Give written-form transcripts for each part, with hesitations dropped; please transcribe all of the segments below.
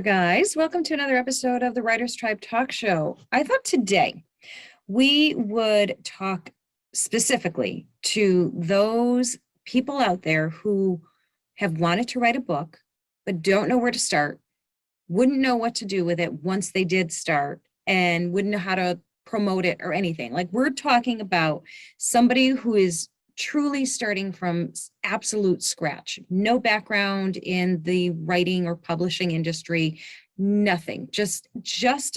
there, guys. Welcome to another episode of the Writers Tribe Talk Show. I thought today we would talk specifically to those people out there who have wanted to write a book, but don't know where to start, wouldn't know what to do with it once they did start, and wouldn't know how to promote it or anything. Like, we're talking about somebody who is truly starting from absolute scratch, no background in the writing or publishing industry, nothing, just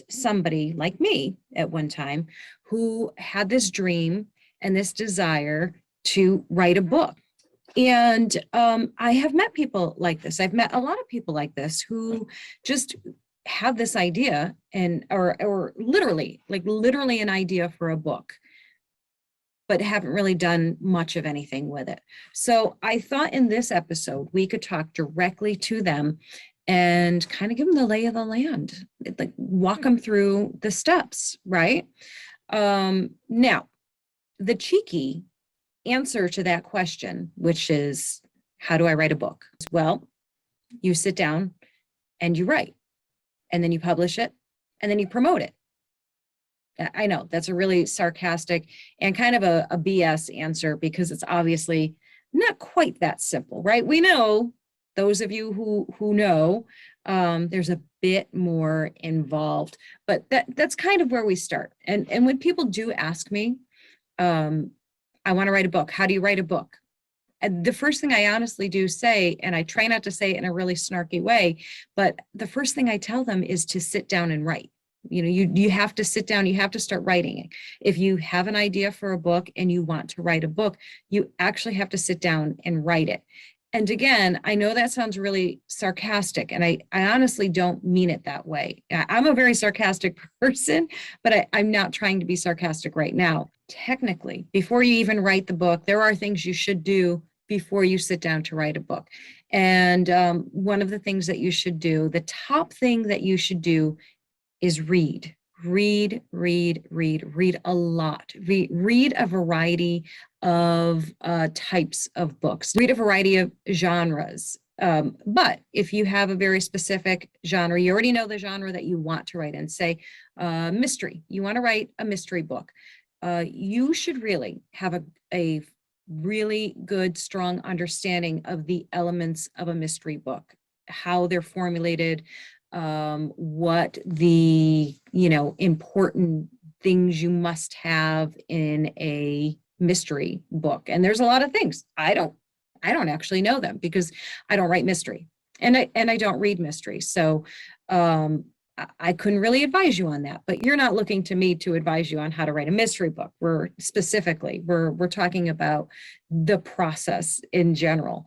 somebody like me at one time who had this dream and this desire to write a book. And I have met people like this. I've met a lot of people like this who just have this idea and or literally an idea for a book, but haven't really done much of anything with it. So I thought in this episode, we could talk directly to them and kind of give them the lay of the land, like walk them through the steps, right? Now, the cheeky answer to that question, which is, how do I write a book? Well, you sit down and you write, and then you publish it, and then you promote it. I know that's a really sarcastic and kind of a BS answer, because it's obviously not quite that simple, right? We know, those of you who know, there's a bit more involved, but that's kind of where we start. And when people do ask me, I want to write a book, how do you write a book? And the first thing I honestly do say, and I try not to say it in a really snarky way, but the first thing I tell them is to sit down and write. You have to sit down, you have to start writing it. If you have an idea for a book and you want to write a book, you actually have to sit down and write it. And again, I know that sounds really sarcastic, and I honestly don't mean it that way. I'm a very sarcastic person, but I'm not trying to be sarcastic right now. Technically, before you even write the book, there are things you should do before you sit down to write a book. And one of the things that you should do, the top thing that you should do, is read a lot. Read a variety of types of books. Read a variety of genres. But if you have a very specific genre, you already know the genre that you want to write in, say mystery, you want to write a mystery book. You should really have a really good, strong understanding of the elements of a mystery book, how they're formulated, what the important things you must have in a mystery book. And there's a lot of things I don't actually know them, because I don't write mystery, and I don't read mystery. So I couldn't really advise you on that, but you're not looking to me to advise you on how to write a mystery book. We're talking about the process in general.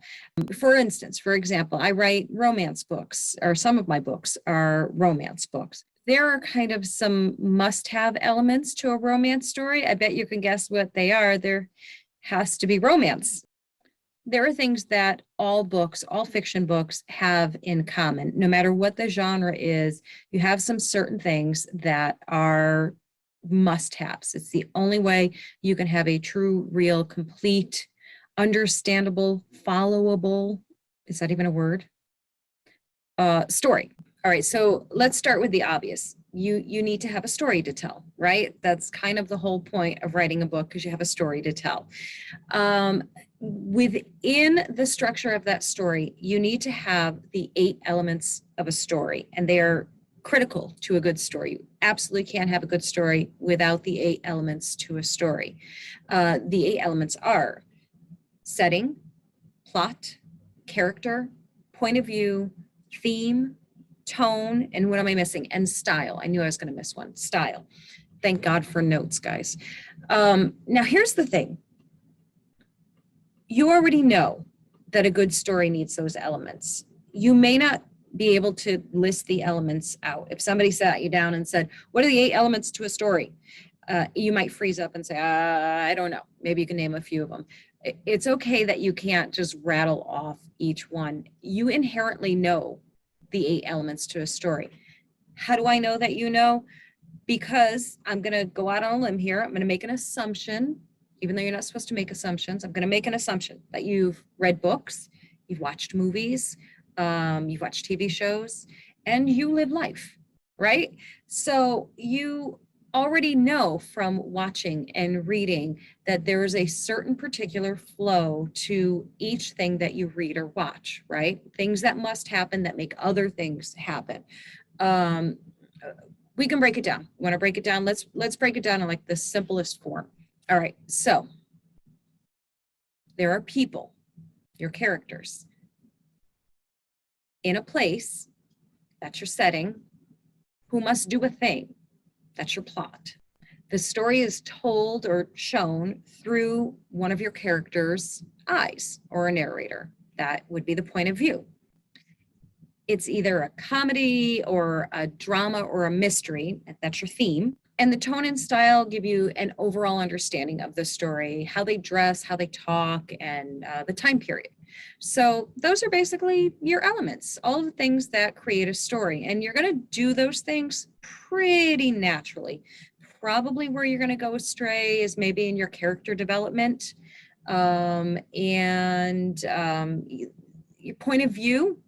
For instance, for example, I write romance books, or some of my books are romance books. There are kind of some must-have elements to a romance story. I bet you can guess what they are. There has to be romance. There are things that all fiction books have in common. No matter what the genre is, you have some certain things that are must-haves. It's the only way you can have a true, real, complete, understandable, followable, is that even a word? Story. All right, so let's start with the obvious. You need to have a story to tell, right? That's kind of the whole point of writing a book, because you have a story to tell. Within the structure of that story, you need to have the 8 elements of a story, and they're critical to a good story. You absolutely can't have a good story without the 8 elements to a story. The 8 elements are setting, plot, character, point of view, theme, tone, and what am I missing? And style. I knew I was going to miss one. Style. Thank God for notes, guys. Now, here's the thing. You already know that a good story needs those elements. You may not be able to list the elements out. If somebody sat you down and said, what are the 8 elements to a story? You might freeze up and say, I don't know. Maybe you can name a few of them. It's okay that you can't just rattle off each one. You inherently know the 8 elements to a story. How do I know that you know? Because I'm going to go out on a limb here. I'm going to make an assumption, even though you're not supposed to make assumptions. I'm going to make an assumption that you've read books, you've watched movies, you've watched TV shows, and you live life, right? So you already know from watching and reading that there is a certain particular flow to each thing that you read or watch, right? Things that must happen that make other things happen. Um, we can break it down. Want to break it down? Let's break it down in like the simplest form. All right. So there are people, your characters, in a place, that's your setting, who must do a thing, that's your plot. The story is told or shown through one of your characters' eyes or a narrator. That would be the point of view. It's either a comedy or a drama or a mystery, that's your theme. And the tone and style give you an overall understanding of the story, how they dress, how they talk, and the time period. So those are basically your elements, all of the things that create a story. And you're going to do those things pretty naturally. Probably where you're going to go astray is maybe in your character development. Your point of view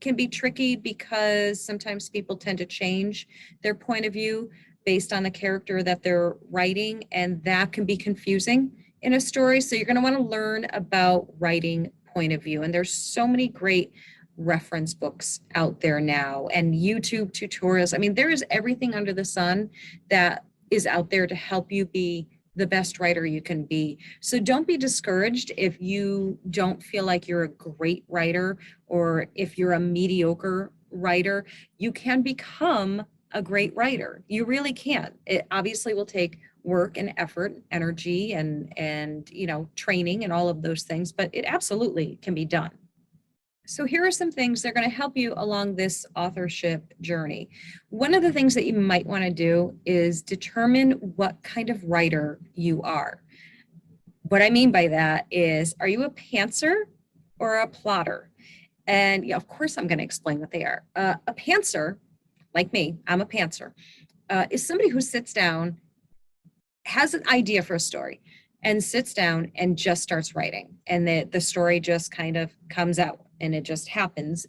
can be tricky because sometimes people tend to change their point of view based on the character that they're writing, and that can be confusing in a story. So you're going to want to learn about writing point of view. And there's so many great reference books out there now and YouTube tutorials. I mean, there is everything under the sun that is out there to help you be the best writer you can be. So don't be discouraged if you don't feel like you're a great writer or if you're a mediocre writer. You can become a great writer. You really can. It obviously will take work and effort, energy and training and all of those things, but it absolutely can be done. So here are some things that are going to help you along this authorship journey. One of the things that you might want to do is determine what kind of writer you are. What I mean by that is, are you a pantser or a plotter? And yeah, of course I'm going to explain what they are. A pantser, like me, I'm a pantser, is somebody who sits down, has an idea for a story, and sits down and just starts writing. And the story just kind of comes out and it just happens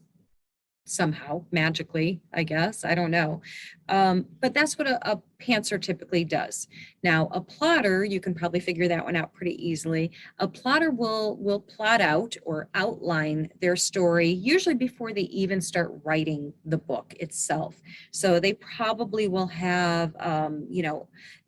somehow, magically, I guess. I don't know. But that's what a pantser typically does. Now, a plotter, you can probably figure that one out pretty easily. A plotter will plot out or outline their story, usually before they even start writing the book itself. So they probably will have,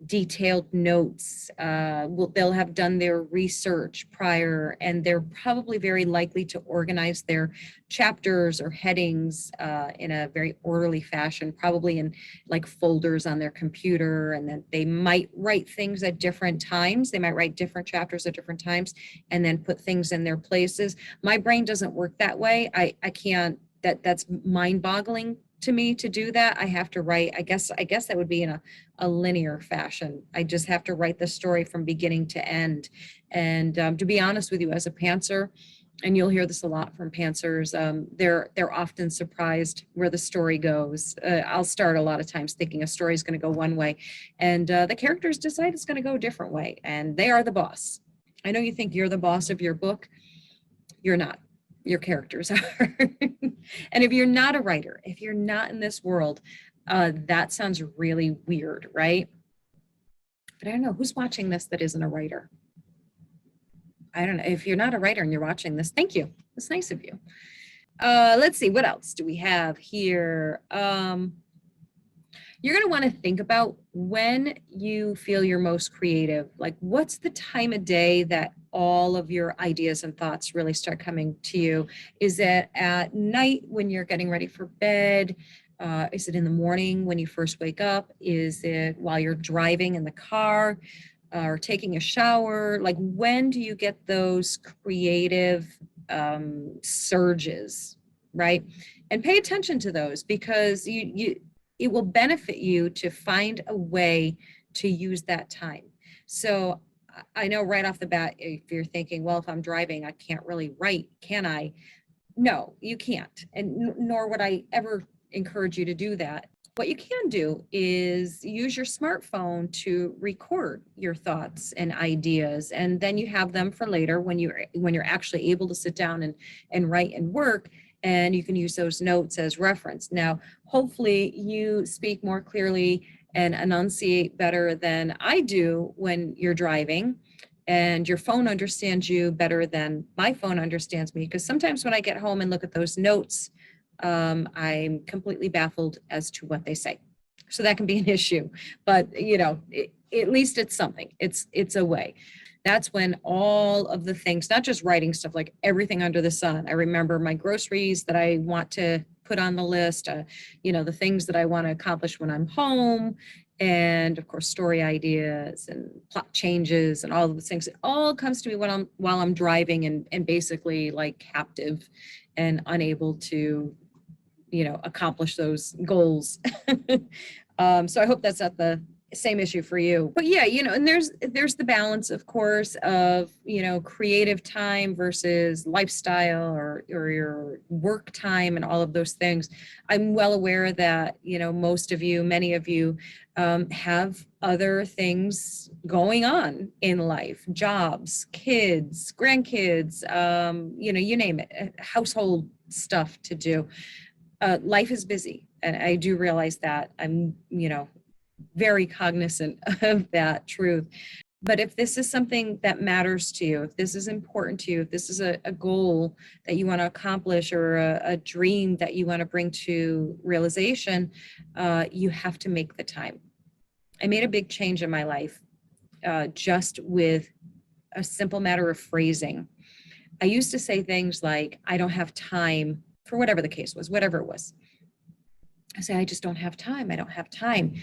detailed notes. They'll have done their research prior, and they're probably very likely to organize their chapters or headings in a very orderly fashion, probably in like folders on their computer. And then they might write things at different times. They might write different chapters at different times and then put things in their places. My brain doesn't work that way. I can't, that's mind boggling to me to do that. I have to write, I guess that would be in a linear fashion. I just have to write the story from beginning to end. And to be honest with you, as a pantser, and you'll hear this a lot from pantsers, they're often surprised where the story goes. I'll start a lot of times thinking a story is going to go one way, and the characters decide it's going to go a different way, and they are the boss. I know you think you're the boss of your book. You're not. Your characters are. And if you're not a writer, if you're not in this world, that sounds really weird, right? But I don't know, who's watching this that isn't a writer? I don't know. If you're not a writer and you're watching this, thank you. It's nice of you. Let's see, what else do we have here? You're going to want to think about when you feel you're most creative. Like, what's the time of day that all of your ideas and thoughts really start coming to you? Is it at night when you're getting ready for bed? Is it in the morning when you first wake up? Is it while you're driving in the car or taking a shower? Like, when do you get those creative surges, right? And pay attention to those, because it will benefit you to find a way to use that time. So I know right off the bat, if you're thinking, well, if I'm driving, I can't really write, can I? No, you can't. And nor would I ever encourage you to do that. What you can do is use your smartphone to record your thoughts and ideas, and then you have them for later when you're actually able to sit down and write and work. and you can use those notes as reference. Now, hopefully you speak more clearly and enunciate better than I do when you're driving, and your phone understands you better than my phone understands me. Because sometimes when I get home and look at those notes, I'm completely baffled as to what they say. So that can be an issue, but at least it's something. It's a way. That's when all of the things, not just writing stuff, like everything under the sun. I remember my groceries that I want to put on the list, the things that I want to accomplish when I'm home, and of course story ideas and plot changes and all of those things. It all comes to me while I'm driving, and basically like captive and unable to accomplish those goals. So I hope that's not the same issue for you. But yeah, and there's the balance, of course, of creative time versus lifestyle, or your work time, and all of those things. I'm well aware that most of you, many of you, have other things going on in life: jobs, kids, grandkids, you name it, household stuff to do. Life is busy, and I do realize that. I'm very cognizant of that truth. But if this is something that matters to you, if this is important to you, if this is a goal that you want to accomplish, or a dream that you want to bring to realization, you have to make the time. I made a big change in my life just with a simple matter of phrasing. I used to say things like, I don't have time, for whatever the case was, whatever it was. I say, I just don't have time. I don't have time.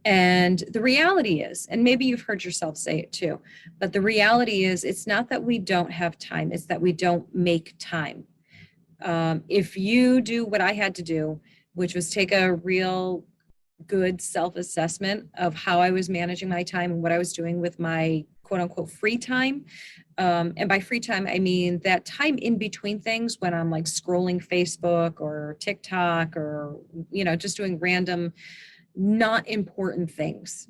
And the reality is, and maybe you've heard yourself say it too, but the reality is, it's not that we don't have time, it's that we don't make time. If you do what I had to do, which was take a real good self-assessment of how I was managing my time and what I was doing with my quote unquote free time. And by free time, I mean that time in between things, when I'm like scrolling Facebook or TikTok, or, just doing random, not important things.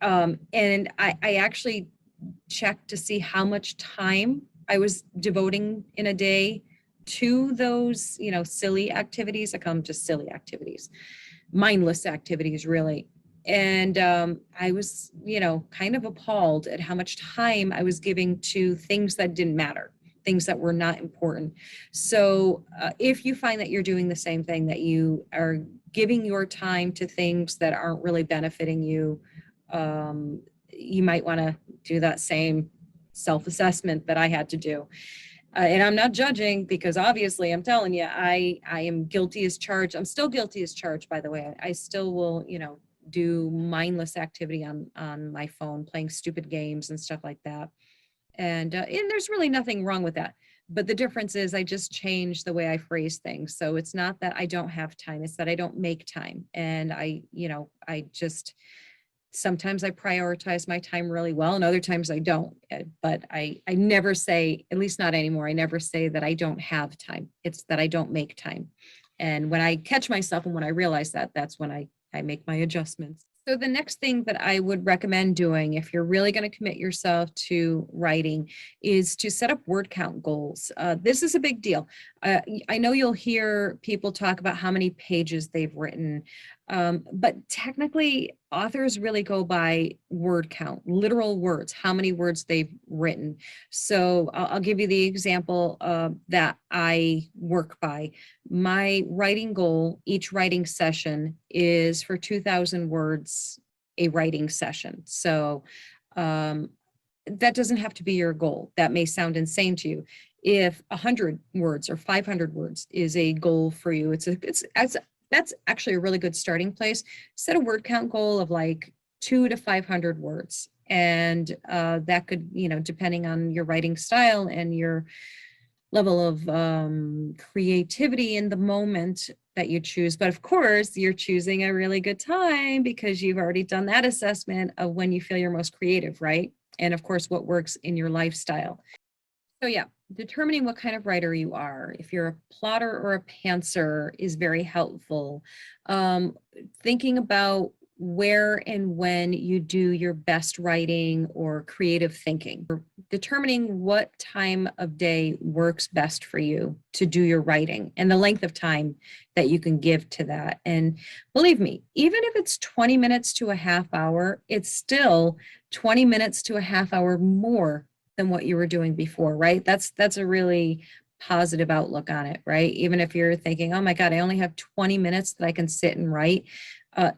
And I actually checked to see how much time I was devoting in a day to those, silly activities. I call them just silly activities, mindless activities, really. And I was, kind of appalled at how much time I was giving to things that didn't matter, things that were not important. So if you find that you're doing the same thing, that you are giving your time to things that aren't really benefiting you, you might want to do that same self-assessment that I had to do. And I'm not judging, because obviously I'm telling you, I am guilty as charged. I'm still guilty as charged, by the way. I still will, do mindless activity on my phone, playing stupid games and stuff like that. And there's really nothing wrong with that. But the difference is, I just changed the way I phrase things. So it's not that I don't have time, it's that I don't make time. And I just, sometimes I prioritize my time really well, and other times I don't. But I never say, at least not anymore, I never say that I don't have time. It's that I don't make time. And when I catch myself and when I realize that, that's when I make my adjustments. So the next thing that I would recommend doing, if you're really going to commit yourself to writing, is to set up word count goals. This is a big deal. I know you'll hear people talk about how many pages they've written, but technically authors really go by word count, literal words, how many words they've written. So I'll give you the example that I work by. My writing goal, each writing session, is for 2,000 words a writing session. So that doesn't have to be your goal. That may sound insane to you. If 100 words or 500 words is a goal for you, that's actually a really good starting place. Set a word count goal of like 200 to 500 words. And that could, depending on your writing style and your level of creativity in the moment that you choose. But of course, you're choosing a really good time, because you've already done that assessment of when you feel you're most creative, right? And of course, what works in your lifestyle. So yeah, determining what kind of writer you are, if you're a plotter or a pantser, is very helpful. Thinking about where and when you do your best writing or creative thinking. Determining what time of day works best for you to do your writing and the length of time that you can give to that. And believe me, even if it's 20 minutes to a half hour, it's still 20 minutes to a half hour more than what you were doing before, right? That's a really positive outlook on it, right? Even if you're thinking, oh my God, I only have 20 minutes that I can sit and write,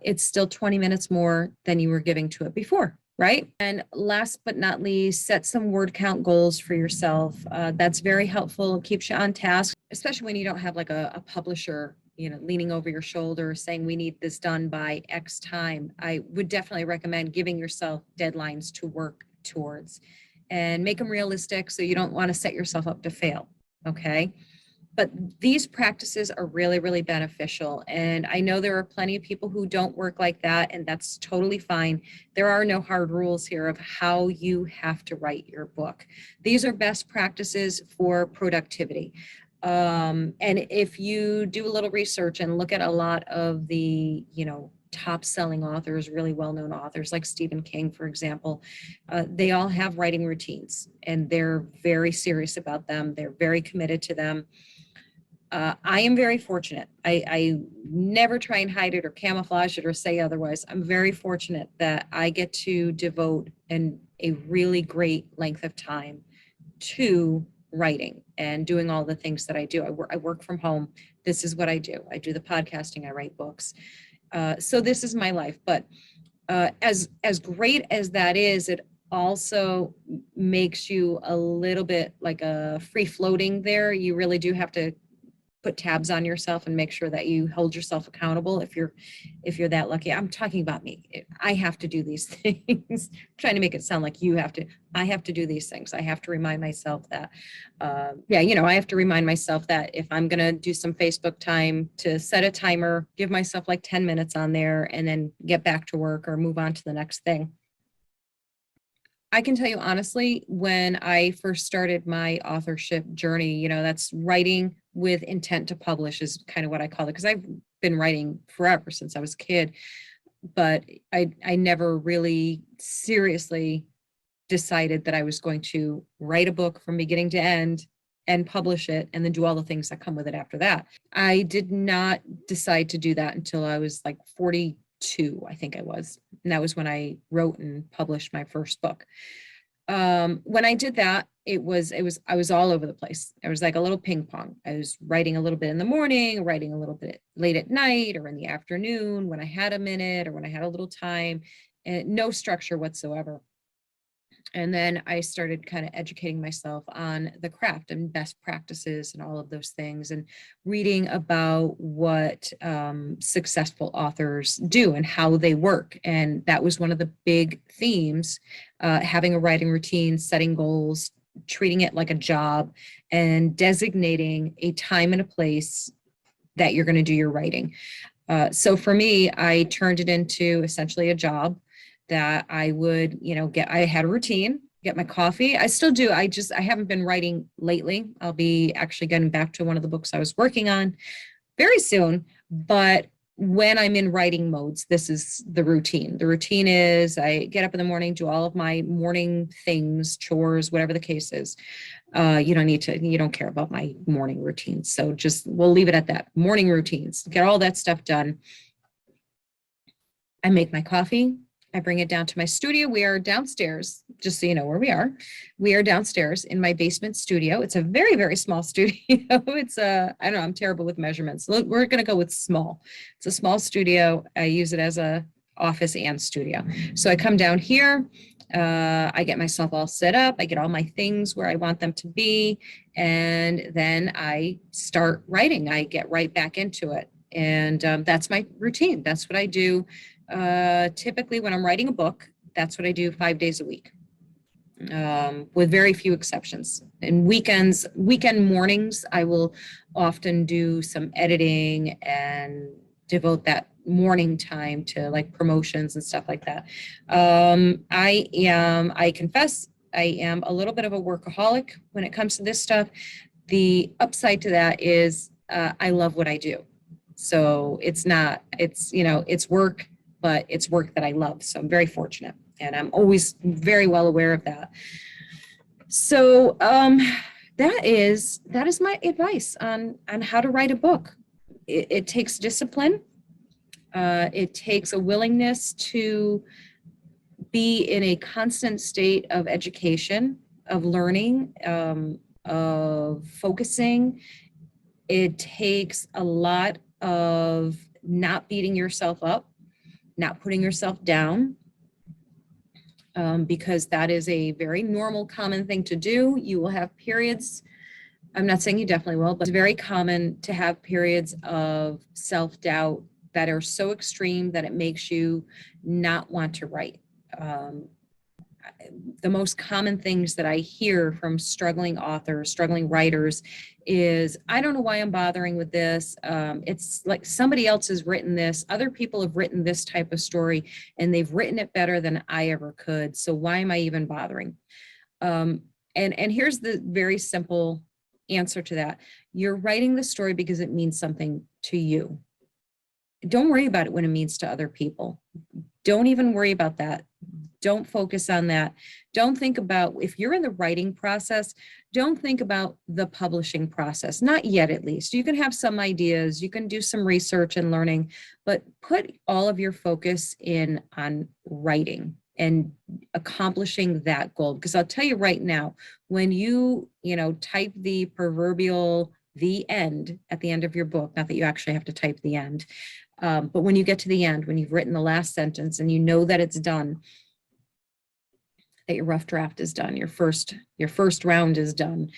it's still 20 minutes more than you were giving to it before, right? And last but not least, set some word count goals for yourself. That's very helpful, keeps you on task, especially when you don't have like a publisher, leaning over your shoulder saying we need this done by X time. I would definitely recommend giving yourself deadlines to work towards and make them realistic so you don't want to set yourself up to fail, okay? But these practices are really, really beneficial. And I know there are plenty of people who don't work like that, and that's totally fine. There are no hard rules here of how you have to write your book. These are best practices for productivity. And if you do a little research and look at a lot of the, top selling authors, really well-known authors like Stephen King, for example, they all have writing routines and they're very serious about them. They're very committed to them. I am very fortunate. I never try and hide it or camouflage it or say otherwise. I'm very fortunate that I get to devote a really great length of time to writing and doing all the things that I do. I work from home. This is what I do. I do the podcasting. I write books. So this is my life. But as great as that is, it also makes you a little bit like a free floating there. You really do have to put tabs on yourself and make sure that you hold yourself accountable if you're that lucky. I'm talking about me. I have to do these things. I'm trying to make it sound like I have to do these things. I have to remind myself that I have to remind myself that if I'm going to do some Facebook time, to set a timer, give myself like 10 minutes on there and then get back to work or move on to the next thing. I can tell you honestly, when I first started my authorship journey, that's writing with intent to publish is kind of what I call it, because I've been writing forever since I was a kid, but I never really seriously decided that I was going to write a book from beginning to end and publish it and then do all the things that come with it after that. I did not decide to do that until I was like 42, I think I was. And that was when I wrote and published my first book. When I did that, I was all over the place. It was like a little ping pong. I was writing a little bit in the morning, writing a little bit late at night or in the afternoon when I had a minute or when I had a little time, and no structure whatsoever. And then I started kind of educating myself on the craft and best practices and all of those things, and reading about what successful authors do and how they work. And that was one of the big themes, having a writing routine, setting goals, treating it like a job, and designating a time and a place that you're going to do your writing. So for me, I turned it into essentially a job that I would, I had a routine, get my coffee. I still do. I haven't been writing lately. I'll be actually getting back to one of the books I was working on very soon. But when I'm in writing modes, this is the routine. The routine is I get up in the morning, do all of my morning things, chores, whatever the case is. You don't care about my morning routines. So we'll leave it at that. Morning routines, get all that stuff done. I make my coffee. I bring it down to my studio. We are downstairs, just so you know where we are. We are downstairs in my basement studio. It's a very, very small studio. It's I don't know, I'm terrible with measurements. We're going to go with small. It's a small studio. I use it as a office and studio. So I come down here. I get myself all set up. I get all my things where I want them to be. And then I start writing. I get right back into it. And that's my routine. That's what I do. Typically when I'm writing a book, that's what I do 5 days a week, with very few exceptions. And weekend mornings, I will often do some editing and devote that morning time to like promotions and stuff like that. I confess, I am a little bit of a workaholic when it comes to this stuff. The upside to that is I love what I do. So it's work, but it's work that I love. So I'm very fortunate, and I'm always very well aware of that. So that is my advice on how to write a book. It takes discipline. It takes a willingness to be in a constant state of education, of learning, of focusing. It takes a lot of not beating yourself up, not putting yourself down, because that is a very normal, common thing to do. You will have periods, I'm not saying you definitely will, but it's very common to have periods of self-doubt that are so extreme that it makes you not want to write. Um, the most common things that I hear from struggling authors, struggling writers is, I don't know why I'm bothering with this. It's like somebody else has written this. Other people have written this type of story and they've written it better than I ever could. So why am I even bothering? And here's the very simple answer to that. You're writing the story because it means something to you. Don't worry about it when it means to other people. Don't even worry about that. Don't focus on that. Don't think about, if you're in the writing process, don't think about the publishing process. Not yet, at least. You can have some ideas, you can do some research and learning, but put all of your focus in on writing and accomplishing that goal. Because I'll tell you right now, when you type the proverbial the end at the end of your book, not that you actually have to type the end, but when you get to the end, when you've written the last sentence and you know that it's done, that your rough draft is done, your first round is done,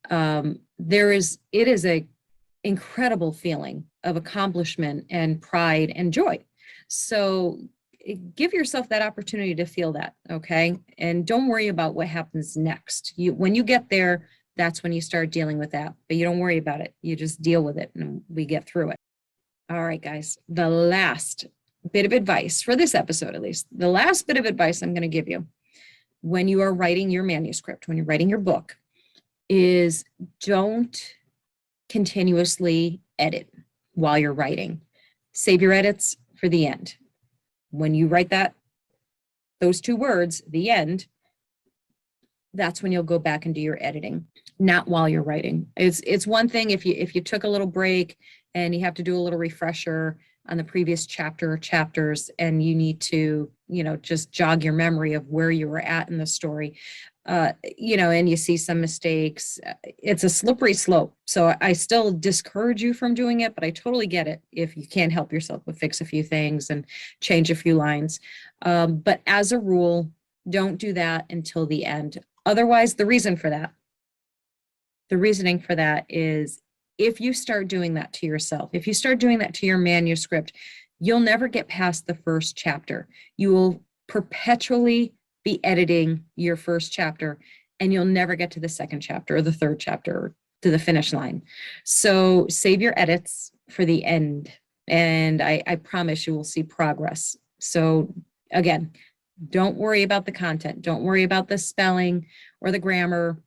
it is a incredible feeling of accomplishment and pride and joy. So give yourself that opportunity to feel that, okay? And don't worry about what happens next. When you get there, that's when you start dealing with that, but you don't worry about it. You just deal with it and we get through it. All right, guys, the last bit of advice for this episode, at least, the last bit of advice I'm going to give you when you are writing your manuscript, when you're writing your book, is don't continuously edit while you're writing. Save your edits for the end. When you write those two words, the end, that's when you'll go back and do your editing, not while you're writing. It's one thing if you took a little break and you have to do a little refresher on the previous chapter or chapters, and you need to, just jog your memory of where you were at in the story, and you see some mistakes. It's a slippery slope. So I still discourage you from doing it, but I totally get it if you can't help yourself but fix a few things and change a few lines. But as a rule, don't do that until the end. Otherwise, the reasoning for that is, if you start doing that to yourself, if you start doing that to your manuscript, you'll never get past the first chapter. You will perpetually be editing your first chapter, and you'll never get to the second chapter or the third chapter or to the finish line. So save your edits for the end, and I promise you will see progress. So again, don't worry about the content. Don't worry about the spelling or the grammar.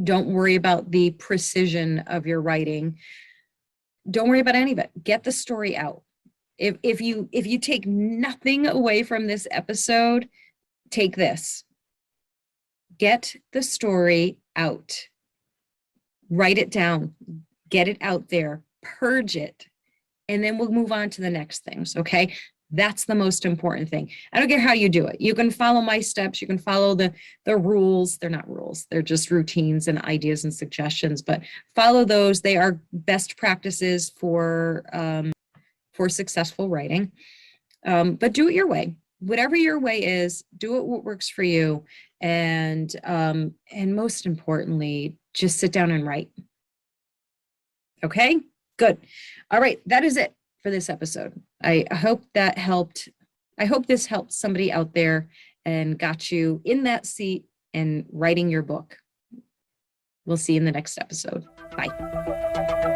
Don't worry about the precision of your writing. Don't worry about any of it. Get the story out. If you take nothing away from this episode, take this. Get the story out. Write it down. Get it out there. Purge it. And then we'll move on to the next things, okay? That's the most important thing. I don't care how you do it. You can follow my steps. You can follow the rules. They're not rules. They're just routines and ideas and suggestions, but follow those. They are best practices for successful writing. But do it your way. Whatever your way is, do it what works for you. And most importantly, just sit down and write. Okay, good. All right, that is it for this episode. I hope that helped. I hope this helped somebody out there and got you in that seat and writing your book. We'll see you in the next episode. Bye.